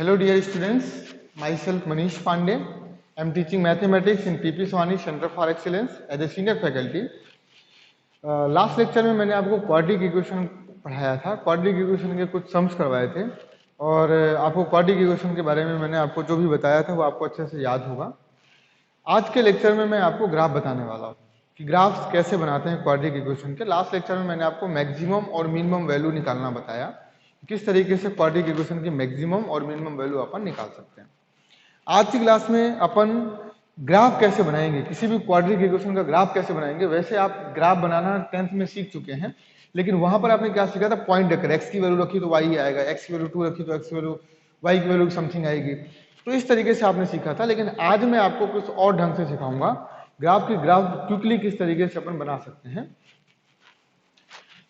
Hello dear students, myself Manish Pandey. I am teaching mathematics in PP Swani Center for Excellence as a senior faculty. Last lecture में मैंने आपको quadric equation पढ़ाया था, quadric equation के कुछ sums करवाए थे और आपको क्वाड्रिक इक्वेशन के बारे में मैंने आपको जो भी बताया था वो आपको अच्छे से याद होगा। आज के लेक्चर में मैं आपको ग्राफ बताने वाला हूँ कि ग्राफ्स कैसे बनाते हैं क्वाड्रिक इक्वेशन के। लास्ट लेक्चर में मैंने आपको मैक्सिमम और मिनिमम वैल्यू निकालना बताया, किस तरीके से क्वाड्रिक इक्वेशन की मैक्सिमम और मिनिमम वैल्यू अपन निकाल सकते हैं। आज की क्लास में अपन ग्राफ कैसे बनाएंगे, किसी भी क्वाड्रिक इक्वेशन का ग्राफ कैसे बनाएंगे। वैसे आप ग्राफ बनाना 10th में सीख चुके हैं, लेकिन वहां पर आपने क्या सीखा था, पॉइंट रखकर x की वैल्यू रखी तो y आएगा, x की वैल्यू 2 रखी तो x की वैल्यू y की वैल्यू समथिंग आएगी। तो इस तरीके से आपने सीखा था, लेकिन आज मैं आपको कुछ और ढंग से सिखाऊंगा ग्राफ क्विकली किस तरीके से अपन बना सकते हैं।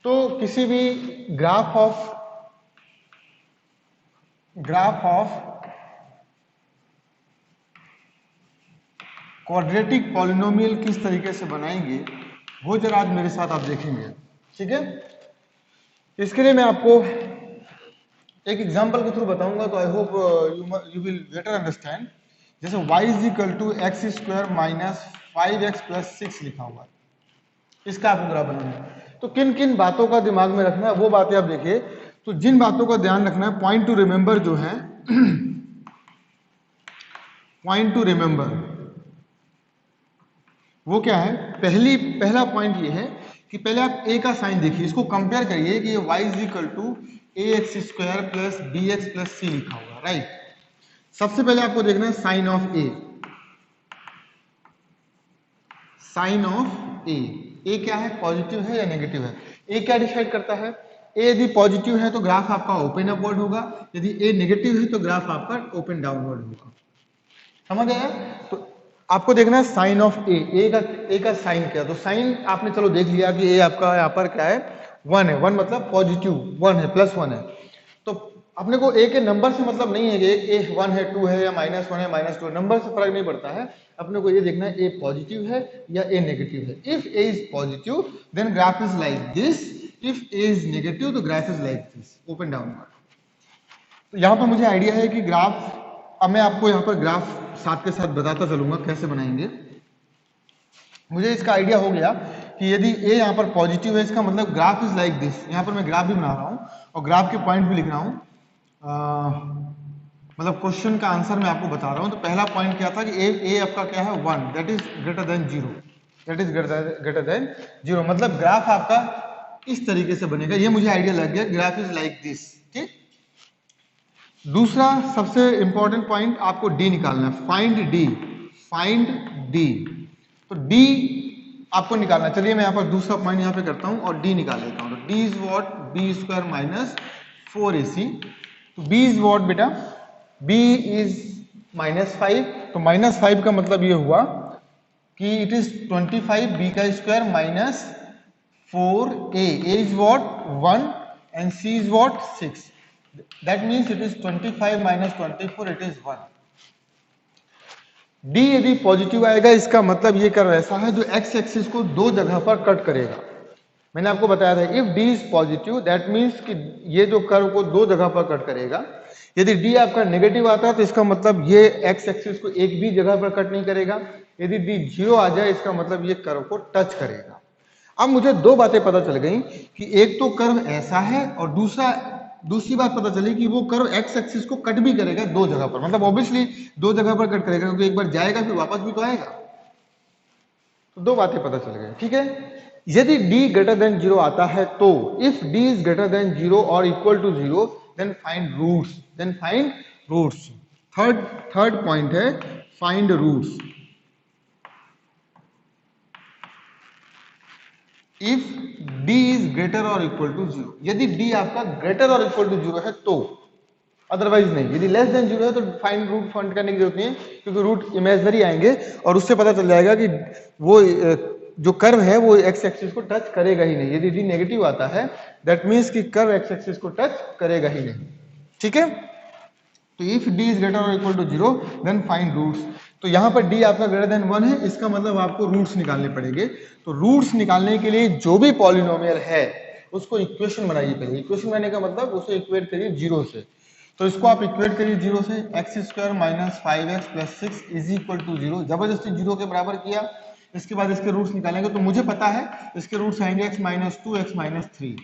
तो किसी भी ग्राफ ऑफ क्वाड्रेटिक पॉलिनोमियल किस तरीके से बनाएंगे वो जरा आज मेरे साथ आप देखेंगे, ठीक है। इसके लिए मैं आपको एक एग्जांपल के थ्रू बताऊंगा, तो I hope you will better understand. जैसे y is equal to x square minus 5x plus 6 लिखा हुआ है, इसका आपको ग्राफ बनाना है। तो किन किन बातों का दिमाग में रखना है वो बातें आप देखिए। तो जिन बातों का ध्यान रखना है, पॉइंट टू रिमेंबर जो है पॉइंट टू रिमेंबर वो क्या है, पहला पॉइंट ये है कि पहले आप a का साइन देखिए, इसको कंपेयर करिए कि ये y is equal to ax square plus bx plus c लिखा हुआ, राइट। सबसे पहले आपको देखना है sign of a, sign of a क्या है, पॉजिटिव है या नेगेटिव है। a क्या डिसाइड करता है, a यदि पॉजिटिव है तो ग्राफ आपका ओपन अपवर्ड होगा, यदि a नेगेटिव है तो ग्राफ आपका ओपन डाउनवर्ड होगा। समझ आया। तो आपको देखना है साइन ऑफ ए का साइन क्या, तो साइन आपने चलो देख लिया कि ए आपका यहाँ पर क्या है, 1 है। 1 मतलब पॉजिटिव 1 है, प्लस 1 है। तो अपने को ए के नंबर से मतलब नहीं है कि ए 1 है, 2 है या -1 है, -2 नंबर से फर्क नहीं पड़ता है। अपने को ये देखना है ए पॉजिटिव है या ए नेगेटिव है। If A is positive then graph is like this, if A is negative तो graph is like this, open downward. तो यहाँ पर मुझे आइडिया है कि ग्राफ, अब मैं आपको यहाँ पर ग्राफ साथ के साथ बताता चलूंगा कैसे बनाएंगे। मुझे इसका आइडिया हो गया कि यदि ए यहाँ पर पॉजिटिव है, इसका मतलब ग्राफ इज लाइक दिस। यहाँ पर मैं ग्राफ भी बना रहा हूँ और ग्राफ के पॉइंट भी लिख रहा हूँ, मतलब क्वेश्चन का आंसर मैं आपको बता रहा हूँ। तो पहला पॉइंट क्या था कि ए आपका क्या है 1, that is greater than 0, that is greater than 0, मतलब ग्राफ आपका इस तरीके से बनेगा। ये मुझे आइडिया लग गया, ग्राफ इज लाइक दिस, ठीक। दूसरा सबसे इंपॉर्टेंट पॉइंट आपको डी निकालना है, फाइंड डी। तो डी आपको निकालना है। चलिए मैं यहाँ पर दूसरा पॉइंट यहाँ पे करता हूँ और डी निकाल लेता हूँ। तो d is what, b square minus 4ac। तो बी इज व्हाट बेटा, बी इज -5। तो -5 का मतलब ये हुआ कि इट इज 25 बी का square minus 4a, a is what 1 and c is what 6. That means it is 25 minus 24, it is 1. D यदि पॉजिटिव आएगा, इसका मतलब ये कर्व ऐसा है जो x एक्सिस को दो जगह पर कट करेगा। मैंने आपको बताया था if D is positive that means कि ये जो कर्व को दो जगह पर कट करेगा। यदि D आपका नेगेटिव आता है तो इसका मतलब ये x एक्सिस को एक भी जगह पर कट नहीं करेगा। यदि D 0 आ जाए इसका मतलब ये कर्व को टच करेगा। अब मुझे दो बातें पता चल गई कि एक तो कर्व ऐसा है और दूसरी बात पता चली कि वो कर्व एक्स एक्सिस को कट भी करेगा दो जगह पर, मतलब ऑब्वियसली दो जगह पर कट करेगा क्योंकि एक बार जाएगा फिर वापस भी तो आएगा। तो दो बातें पता चल गई, ठीक है। यदि d ग्रेटर देन 0 आता है तो if d is greater than 0 और equal to 0 then find roots. Third point है find roots. If d is greater और इक्वल टू 0, यदि d आपका ग्रेटर और इक्वल टू 0 है तो, अदरवाइज नहीं। यदि लेस देन 0 है तो फाइंड रूट फाइंड करने की जरूरत नहीं है, क्योंकि रूट इमेजिनरी आएंगे और उससे पता चल जाएगा कि वो जो कर्व है वो एक्स एक्सिस को टच करेगा ही नहीं। यदि d नेगेटिव आता है दैट मीन्स कि कर्व एक्स एक्सिस को टच करेगा ही नहीं, ठीक है। तो इफ d इज ग्रेटर और equal to 0 then find roots. तो यहाँ पर d आपका ग्रेटर देन 1 है, इसका मतलब आपको रूट्स निकालने पड़ेंगे। तो रूट्स निकालने के लिए जो भी पॉलिनोमियल है उसको इक्वेशन बनाइए। पहले इक्वेशन बनाने का मतलब उसे इक्वेट करिए 0 से। तो इसको आप इक्वेट करिए 0 से, x square minus 5x plus 6 is equal to 0। जबरदस्ती 0 के बराबर किया। इसके बाद इसके रूट्स निकालेंगे तो मुझे पता है इसके रूट्स आएंगे x माइनस 2, x माइनस 3।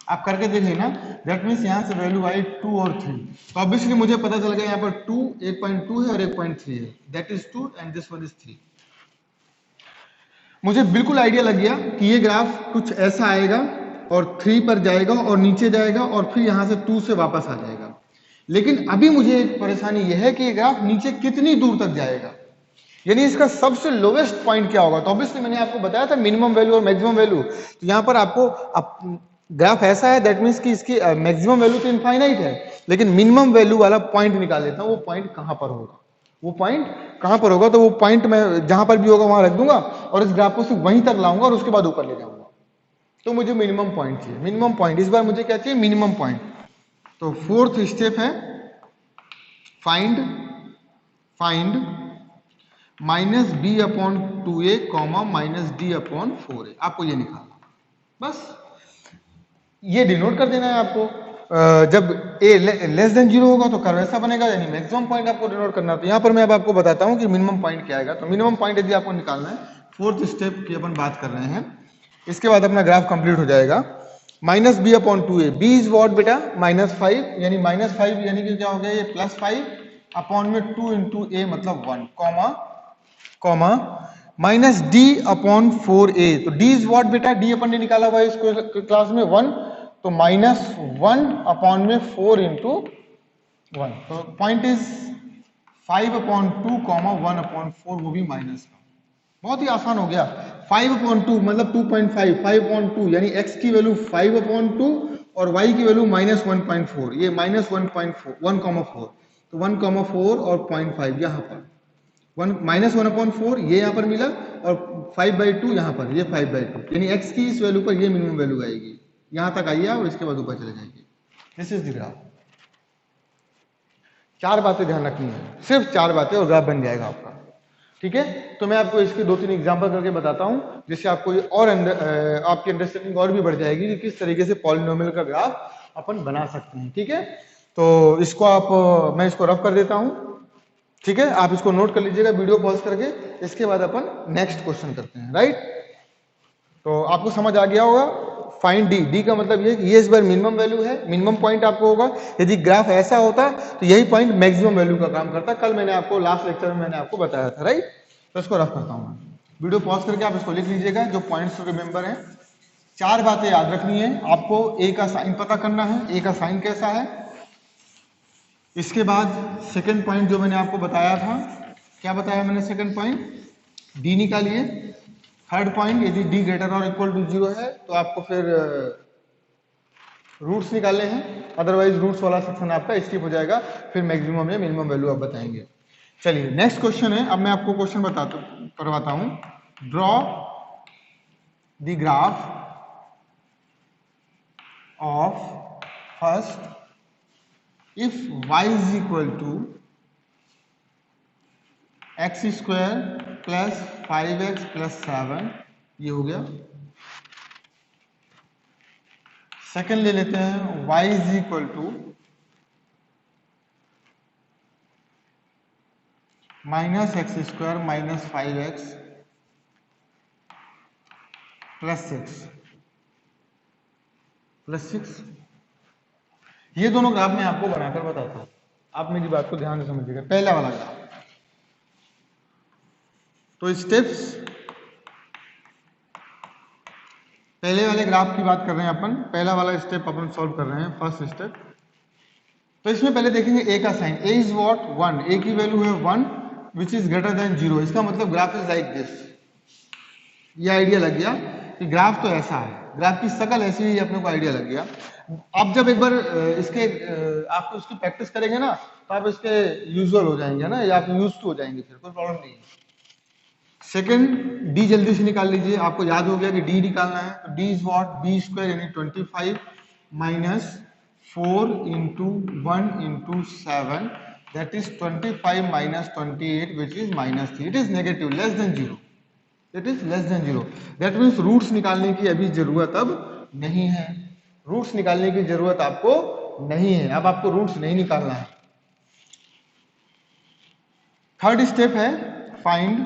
आप करके देख लेना। दैट मीन्स यहाँ से वैल्यू आई 2 और 3। तो ऑब्वियसली मुझे पता चल गया यहाँ पर 2 1.2 है और 1.3 है, that is 2 and this one is 3। मुझे बिल्कुल आइडिया लग गया कि ये ग्राफ कुछ ऐसा आएगा और 3 पर जाएगा और नीचे जाएगा और फिर यहां से 2 से वापस आ जाएगा। लेकिन अभी मुझे एक परेशानी यह है कि ये ग्राफ नीचे कितनी दूर तक जाएगा, यानी इसका सबसे लोवेस्ट पॉइंट क्या होगा। तो ऑब्वियसली मैंने आपको बताया था मिनिमम वैल्यू और मैक्सिमम वैल्यू। तो यहाँ पर आपको ग्राफ ऐसा है, दैट मीन्स कि इसकी मैक्सिमम वैल्यू तो इनफाइनाइट है, लेकिन मिनिमम वैल्यू वाला पॉइंट निकाल लेता हूं। वो पॉइंट कहां पर होगा, वो पॉइंट कहां पर होगा। तो वो पॉइंट मैं जहां पर भी होगा वहां रख दूंगा और इस ग्राफ को सिर्फ वहीं तक लाऊंगा और उसके बाद ऊपर ले जाऊंगा। तो मुझे मिनिमम पॉइंट चाहिए, मिनिमम पॉइंट। इस बार मुझे क्या चाहिए, मिनिमम पॉइंट। तो फोर्थ स्टेप है find minus b upon 2a comma minus d upon 4a। आपको ये निकालना, बस ये डिनोट कर देना है आपको। जब a लेस देन 0 होगा तो कर्व ऐसा बनेगा, यानी मैक्सिमम पॉइंट आपको डिनोट करना है। तो यहाँ पर मैं अब आपको बताता हूँ कि मिनिमम पॉइंट क्या आएगा। तो मिनिमम पॉइंट यदि आपको निकालना है, फोर्थ स्टेप की अपन बात कर रहे हैं, इसके बाद अपना ग्राफ कंप्लीट हो जाएगा। Minus b upon 2a, b is what बेटा, -5, यानी -5 यानी कि क्या हो गया ये +5 अपॉन में 2 इंटू ए मतलब 1 comma minus d upon 4a। तो डी इज वॉट बेटा, डी अपन ने निकाला हुआ है इसको क्लास में 1, तो -1 अपॉन में 4 इंटू 1। तो point is 5 upon 2 comma 1 upon 4, वो भी माइनस का। बहुत ही आसान हो गया। 5 अपॉन 2 मतलब 2.5, 5 अपॉन 2 यानी x की वैल्यू 5 अपॉन 2 और y की वैल्यू -1.4, ये -1.4 1,4। तो 1,4 और 0.5 यहाँ पर -1/4 ये यहाँ पर मिला और 5/2 यहाँ पर, ये 5/2, यानी x की इस वैल्यू पर ये मिनिमम वैल्यू आएगी। यहाँ तक आइए और इसके बाद ऊपर चले जाएगी। This is the graph. 4 बातें ध्यान रखनी है, सिर्फ 4 बातें और ग्राफ बन जाएगा आपका। ठीक है, तो मैं आपको इसके 2-3 एग्जांपल करके बताता हूं, जिससे आपको ये और आपकी अंडरस्टैंडिंग और भी बढ़ जाएगी कि किस तरीके से पॉलिनोमियल का ग्राफ अपन बना सकते हैं। ठीक है, तो इसको मैं इसको रफ कर देता हूं। ठीक है, आप इसको नोट कर लीजिएगा वीडियो पॉज करके। इसके बाद अपन नेक्स्ट क्वेश्चन करते हैं। राइट, तो आपको समझ आ गया होगा। फाइंड डी, डी का मतलब ये इस बार मिनिमम वैल्यू है, मिनिमम पॉइंट आपको होगा। यदि ग्राफ ऐसा होता तो यही पॉइंट मैक्सिमम वैल्यू का काम करता। कल मैंने आपको लास्ट लेक्चर में मैंने आपको बताया था। राइट, तो इसको रफ करता हूं मैं। वीडियो पॉज करके आप इसको लिख लीजिएगा, जो पॉइंट्स रिमेंबर है। 4 बातें याद रखनी है आपको। ए का साइन पता करना है, ए का साइन कैसा है। इसके बाद सेकंड पॉइंट जो मैंने आपको बताया था, क्या बताया मैंने, सेकंड पॉइंट डी निकालिए। थर्ड पॉइंट, यदि डी ग्रेटर और इक्वल टू 0 है तो आपको फिर रूट्स निकालने हैं, अदरवाइज रूट्स वाला सेक्शन आपका स्किप हो जाएगा। फिर मैक्सिमम या मिनिमम वैल्यू आप बताएंगे। चलिए नेक्स्ट क्वेश्चन है। अब मैं आपको क्वेश्चन करवाता हूं। Draw the graph of first if y is equal to x square plus 5x plus 7, ये हो गया। सेकंड ले लेते हैं, y is equal to minus x square minus 5x plus 6। ये दोनों ग्राफ मैं आपको बनाकर बताता हूं, आप मेरी बात को ध्यान से समझिएगा। पहला वाला ग्राफ, तो स्टेप्स, पहले वाले ग्राफ की बात कर रहे हैं अपन। पहला वाला स्टेप अपन सॉल्व कर रहे हैं, फर्स्ट स्टेप। तो इसमें पहले देखेंगे ए का साइन। ए इज व्हाट, 1, ए की वैल्यू है 1 विच इज ग्रेटर देन 0। इसका मतलब ग्राफ इज लाइक दिस। ये आइडिया लग गया कि ग्राफ तो ऐसा है, ग्राफ की शकल ऐसी ही, अपने को आइडिया लग गया। आप जब एक बार आपको इसकी प्रैक्टिस करेंगे ना तो आप इसके यूजुअल हो जाएंगे ना, या आप यूज टू हो जाएंगे, फिर कोई प्रॉब्लम नहीं है। सेकंड, डी जल्दी से निकाल लीजिए। आपको याद हो गया कि डी निकालना है, तो d is what, b square यानी 25 minus 4 into 1 into 7, that is 25 minus 28 which is -3। It is negative, less than 0। It is less than 0। That means roots निकालने की अभी जरूरत अब नहीं है। रूट्स निकालने की जरूरत आपको नहीं है। अब आपको रूट्स नहीं निकालना है। थर्ड स्टेप है find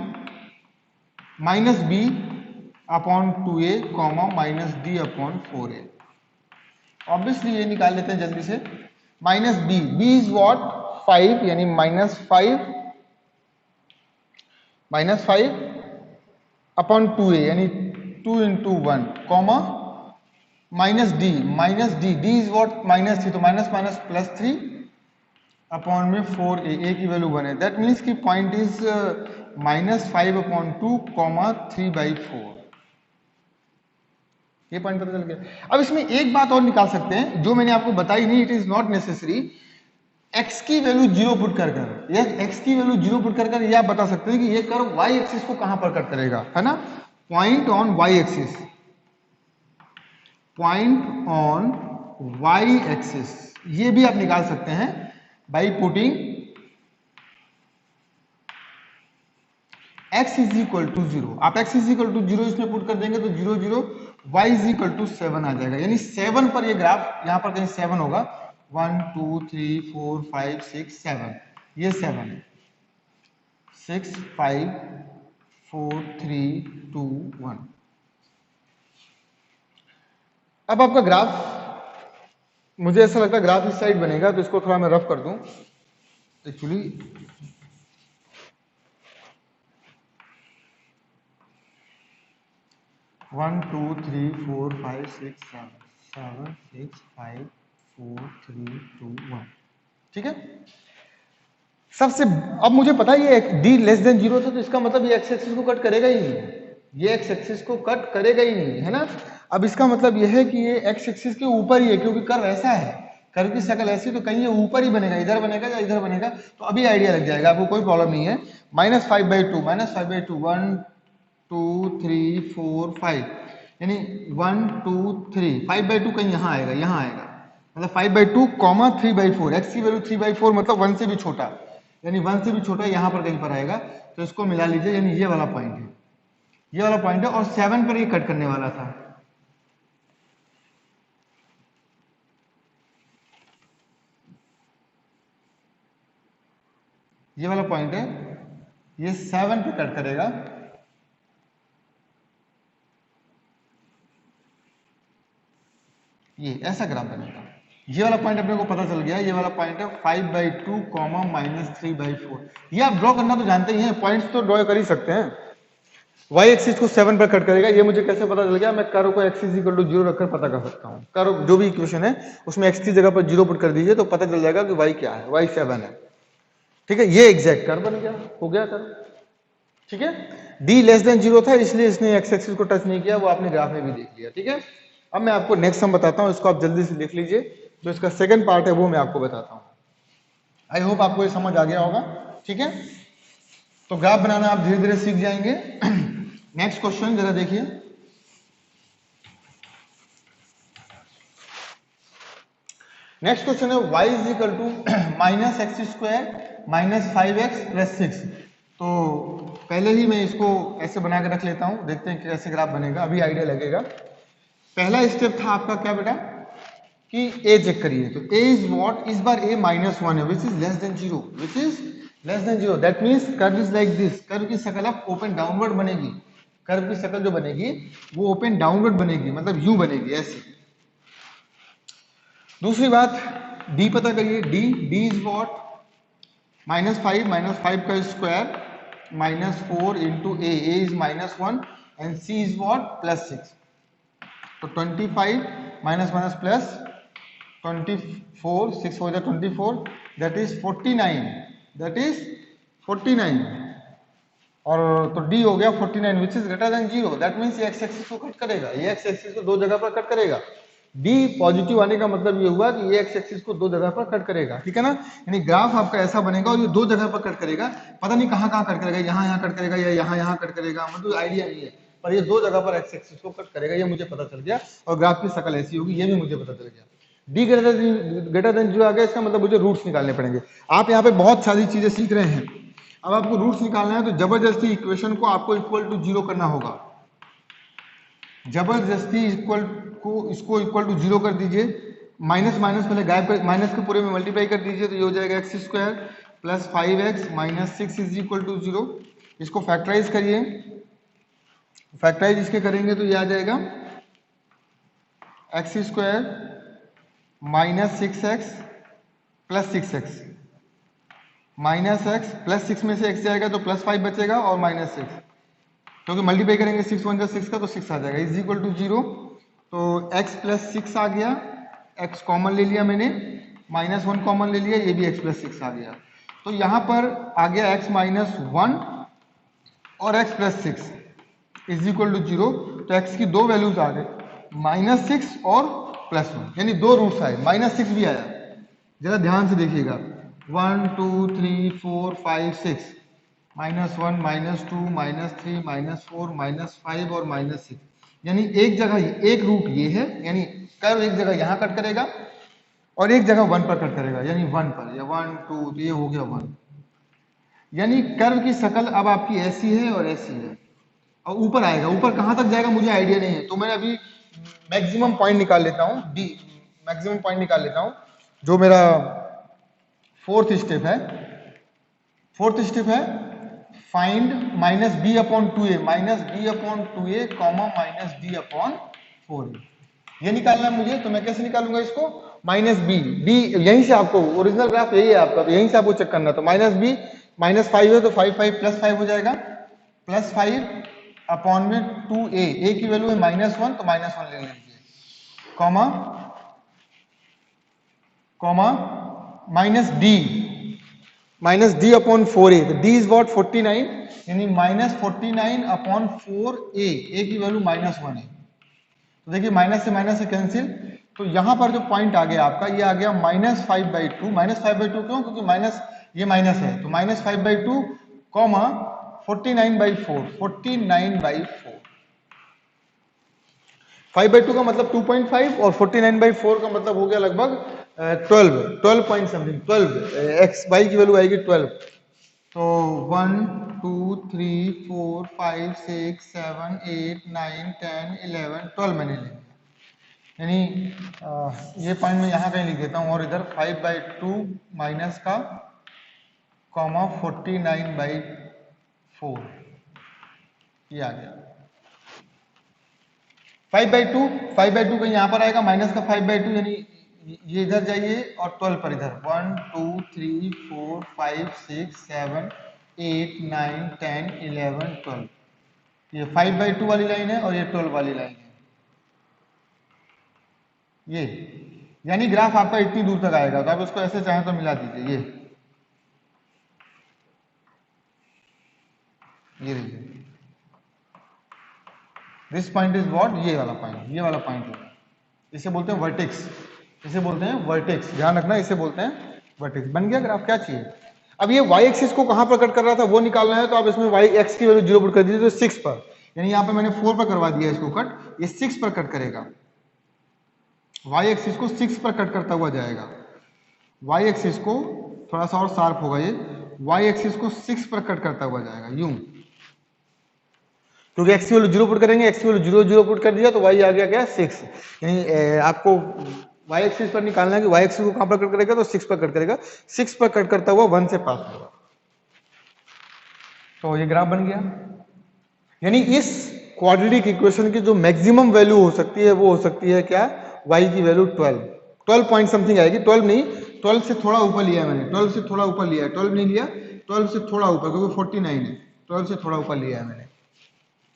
minus b upon 2a comma minus d upon 4a। Obviously ये निकाल लेते हैं जल्दी से। Minus b, b is what 5 यानी -5 अपॉन 2a यानी 2 into 1 comma minus d, d is what -3 तो माइनस माइनस +3 अपॉन में 4a, की वैल्यू 1 है। दैट मीन्स की पॉइंट इज -5 अपॉन 2 कॉमा 3/4। ये पॉइंट पता चल गया। अब इसमें एक बात और निकाल सकते हैं जो मैंने आपको बताई नहीं, it is not necessary. x की वैल्यू 0 पुट कर या x की वैल्यू 0 पुट कर ये आप बता सकते हैं कि ये कर्व y एक्सिस को कहां पर कट करेगा, है ना। Point on y axis, point on y axis, ये भी आप निकाल सकते हैं by putting x is equal to 0। आप x इज इक्वल टू 0 इसमें पुट कर देंगे तो 0 0 y इज इक्वल टू 7 आ जाएगा। यानी 7 पर ये ग्राफ, यहां पर कहीं 7 होगा, 1 2 3 4 5 6 7, ये 7 है, 6 5 4 3 2 1। अब आपका ग्राफ, मुझे ऐसा लगता है ग्राफ इस साइड बनेगा, तो इसको थोड़ा मैं रफ कर दूं। एक्चुअली 1 2 3 4 5 6 7 6 5 4 3 2 1, ठीक है। सबसे अब मुझे पता है ये d लेस देन 0 था, तो इसका मतलब ये x एक्सिस को कट करेगा ही नहीं, ये x एक्सिस को कट करेगा ही नहीं, है ना। अब इसका मतलब यह है कि ये x एक्सिस के ऊपर ही है, क्योंकि कर्व ऐसा है, कर्व की शक्ल ऐसी, तो कहीं ये ऊपर ही बनेगा, इधर बनेगा या इधर बनेगा, तो अभी आइडिया लग जाएगा आपको, कोई प्रॉब्लम नहीं है। -5/2 1 2 3 4 5 यानी 1 2 3 5/2 कहीं यहाँ आएगा, यहाँ आएगा, मतलब 5/2 कॉमा 3/4, x की वैल्यू 3/4 मतलब 1 से भी छोटा, यानी 1 से भी छोटा यहाँ पर कहीं पर आएगा, तो इसको मिला लीजिए, यानी ये वाला पॉइंट है, ये वाला पॉइंट है, और 7 पर ये कट करने वाला था। ये वाला पॉइंट है, ये 7 पे कट करेगा, ये ऐसा ग्राफ बनेगा। ये वाला पॉइंट अपने को पता चल गया, ये वाला पॉइंट है 5/2 कॉमा -3/4। ये आप ड्रॉ करना तो जानते ही हैं, पॉइंट्स तो ड्रॉ कर ही सकते हैं। y एक्सिस को 7 पर कट करेगा, ये मुझे कैसे पता चल गया, मैं कर्व को x इज इक्वल टू 0 रखकर पता कर सकता हूँ। कर्व जो भी इक्वेशन है उसमें x की जगह पर 0 पुट कर दीजिए तो पता चल जाएगा कि y क्या है, y 7 है, ठीक है। ये एग्जैक्ट कर्व बन गया, हो गया कर्व, ठीक है। d लेस देन 0 था, इसलिए इसने x एक्सिस को टच नहीं किया, वो आपने ग्राफ में भी देख लिया, ठीक है। अब मैं आपको नेक्स्ट सम बताता हूँ, इसको आप जल्दी से लिख लीजिए, जो इसका सेकंड पार्ट है वो मैं आपको बताता हूँ। आई होप आपको ये समझ आ गया होगा, ठीक है। तो ग्राफ बनाना आप धीरे धीरे सीख जाएंगे। नेक्स्ट क्वेश्चन जरा देखिए, नेक्स्ट क्वेश्चन है y is equal to -x² -5x + 6। तो पहले ही मैं इसको ऐसे बना के रख लेता हूं, देखते हैं कैसे ग्राफ बनेगा, अभी आइडिया लगेगा। पहला स्टेप था आपका क्या बेटा, कि a चेक करिए, तो a इज व्हाट, इस बार a -1 है, which is less than 0, which is less than 0, that means curve is like this. Curve की शक्ल अब ओपन डाउनवर्ड बनेगी, कर्व की शक्ल जो बनेगी वो ओपन डाउनवर्ड बनेगी, मतलब यू बनेगी ऐसी। दूसरी बात, d पता करिए, d इज व्हाट -5 का square -4 into a is -1 and c is what +6। तो 25 -+ 24, 6 हो जाए 24, दैट इज 49, दैट इज 49, और तो d हो गया 49 which is greater than 0, that means ये x एक्सिस को कट करेगा, ये x एक्सिस को दो जगह पर कट करेगा। d पॉजिटिव आने का मतलब ये हुआ कि ये x एक्सिस को दो जगह पर कट करेगा, ठीक है ना। यानी ग्राफ आपका ऐसा बनेगा और ये दो जगह पर कट करेगा, पता नहीं कहां कहां कट करेगा, यहां यहां कट करेगा या यहां यहां कट करेगा, मतलब आइडिया नहीं है, पर ये दो जगह पर x एक्सिस को कट करेगा, ये मुझे पता चल गया, और ग्राफ की शक्ल ऐसी होगी, ये भी मुझे पता चल गया। d ग्रेटर देन 0 आ गया, इसका मतलब मुझे रूट्स निकालने पड़ेंगे। आप यहाँ पे बहुत सारी चीजें सीख रहे हैं, अब आपको रूट्स निकालना है, तो जबरदस्ती इक्वेशन को आपको इक्वल टू 0 करना होगा, जबरदस्ती इसको इक्वल टू 0 कर दीजिए, माइनस माइनस पहले गायब कर, माइनस के पूरे में मल्टीप्लाई कर दीजिए तो ये हो जाएगा x square plus 5x minus 6 is equal to 0। इसको फैक्टराइज करिए, फैक्टराइज इसके करेंगे तो ये आ जाएगा x square minus 6x plus 6x minus x plus 6 में से x जाएगा तो प्लस 5 बचेगा और माइनस 6, क्योंकि मल्टीप्लाई करेंगे 6 1 जा 6 का तो 6 आ जाएगा इज इक्वल टू 0। तो x प्लस 6 आ गया, x कॉमन ले लिया मैंने, माइनस 1 कॉमन ले लिया, ये भी x प्लस 6 आ गया। तो यहाँ पर आ गया x माइनस 1 और x plus 6 is equal to 0। तो x की दो वैल्यूज आ गए, माइनस 6 और प्लस 1, यानी दो रूट्स आए, माइनस 6 भी आया। जरा ध्यान से देखिएगा, 1 2 3 4 5 6, minus 1 minus 2 minus 3 minus 4 minus 5 और माइनस 6, यानी एक जगह एक रूट ये है, यानी कर्व एक जगह यहाँ कट करेगा और एक जगह 1 पर कट करेगा, यानी 1 पर, या 1 2 तो ये हो गया 1। यानी कर्व की शक्ल अब आपकी ऐसी है और ऐसी है, और ऊपर आएगा, ऊपर कहाँ तक जाएगा मुझे आइडिया नहीं है, तो मैं अभी मैक्सिमम पॉइंट निकाल लेता हूँ, डी मैक्सिमम पॉइंट निकाल लेता हूँ, जो मेरा फोर्थ स्टेप है। फोर्थ स्टेप है find minus b upon 2a, minus b upon 2a comma minus d upon 4a, ये निकालना है मुझे। तो मैं कैसे निकालूंगा इसको, माइनस बी, डी यहीं से आपको ओरिजिनल ग्राफ यही है आपका, तो यहीं से आपको चेक करना। तो माइनस बी, माइनस 5 है तो 5 5 प्लस 5 हो जाएगा, प्लस 5 अपॉन में 2a, a की वैल्यू है माइनस 1 तो माइनस 1 ले लीजिए, comma comma minus d upon 4a, तो डी इज वॉट 49, यानी माइनस 49 अपॉन 4a, a की वैल्यू माइनस 1 है। तो देखिए माइनस से कैंसिल, तो यहां पर जो पॉइंट आ गया आपका, ये आ गया माइनस 5/2, माइनस 5/2 क्यों, क्योंकि माइनस ये माइनस है, तो माइनस 5/2 कॉमा 49/4, 49/4, 5/2 का मतलब 2.5 और 49/4 का मतलब हो गया लगभग 12 पॉइंट समथिंग, 12 x y की वैल्यू आएगी 12। तो 1 2 3 4 5 6 7 8 9 10 11 12 मैंने लिख दिया, यानी ये पॉइंट मैं यहाँ कहीं लिख देता हूँ, और इधर 5/2 माइनस का कॉमा 49/4, ये आ गया 5/2 का यहाँ पर आएगा माइनस का 5/2, यानी ये इधर जाइए और 12 पर इधर 1 2 3 4 5 6 7 8 9 10 11 12, ये 5/2 वाली लाइन है और ये 12 वाली लाइन है, ये यानी ग्राफ आपका इतनी दूर तक आएगा। तो आप इसको ऐसे चाहें तो मिला दीजिए, ये लीजिए, दिस पॉइंट इज व्हाट, ये वाला पॉइंट है, इसे बोलते हैं वर्टेक्स, इसे बोलते हैं वर्टेक्स, ध्यान रखना इसे बोलते हैं वर्टेक्स। बन गया ग्राफ, क्या चाहिए। अब ये y एक्सिस को कहां पर कट कर रहा था वो निकालना है, तो आप इसमें y x की वैल्यू 0 पुट कर दीजिए, तो 6 पर, यानी यहां पे मैंने 4 पर करवा दिया इसको कट, ये 6 पर कट करेगा, y एक्सिस को 6 पर कट करता हुआ जाएगा, y एक्सिस को थोड़ा सा और शार्प होगा, ये y एक्सिस को 6 पर कट करता हुआ जाएगा यूं, क्योंकि x की वैल्यू 0 पुट करेंगे, x की वैल्यू 0 0 पुट कर दिया तो y आ गया क्या 6, यानी आपको y एक्सिस पर निकालना है कि y एक्सिस को कहां पर कट करेगा, तो 6 पर कट करेगा, 6 पर कट करता हुआ 1 से पास होगा, तो ये ग्राफ बन गया। यानी इस क्वाड्रेटिक इक्वेशन की जो मैक्सिमम वैल्यू हो सकती है वो हो सकती है क्या, y की वैल्यू 12 पॉइंट समथिंग आएगी, 12 नहीं, 12 से थोड़ा ऊपर लिया है मैंने, 12 से थोड़ा ऊपर लिया है, 12 नहीं लिया, 12 से थोड़ा ऊपर, क्योंकि 49 है, 12 से थोड़ा ऊपर लिया है मैंने,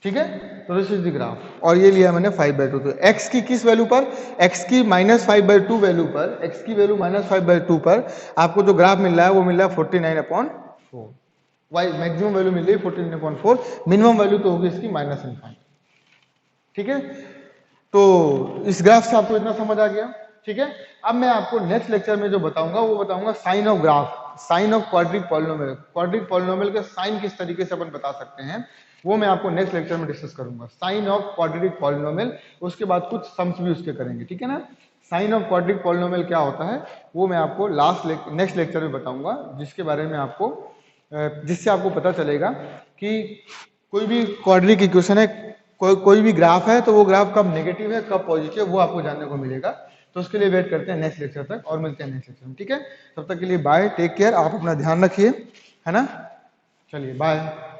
ठीक है। तो दिस इज द ग्राफ, और ये लिया मैंने 5/2, तो x की किस वैल्यू पर, x की माइनस 5/2 वैल्यू पर, x की वैल्यू माइनस 5/2 पर आपको जो ग्राफ मिल रहा है वो मिल रहा है 49/4, y मैक्सिमम वैल्यू मिल रही है 49/4, मिनिमम वैल्यू तो होगी इसकी -∞, ठीक है। तो इस ग्राफ से आपको इतना समझ आ गया, ठीक है। अब मैं आपको नेक्स्ट लेक्चर में जो बताऊंगा वो बताऊंगा sign of graph, sign of quadric polynomial, quadric polynomial के साइन किस तरीके से अपन बता सकते हैं वो मैं आपको नेक्स्ट लेक्चर में डिस्कस करूंगा, साइन ऑफ क्वाड्रेटिक पॉलिनोमियल, उसके बाद कुछ सम्स भी उसके करेंगे, ठीक है ना। साइन ऑफ क्वाड्रेटिक पॉलिनोमियल क्या होता है वो मैं आपको नेक्स्ट लेक्चर में बताऊंगा, जिसके बारे में आपको जिससे आपको पता चलेगा कि कोई भी क्वाड्रेटिक इक्वेशन है, कोई भी ग्राफ है तो वो ग्राफ कब नेगेटिव है कब पॉजिटिव, वो आपको जानने को मिलेगा। तो उसके लिए वेट करते हैं नेक्स्ट लेक्चर तक और मिलते हैं नेक्स्ट लेक्चर में, ठीक है। तब तक के लिए बाय, टेक केयर, आप अपना ध्यान रखिए, है ना। चलिए बाय।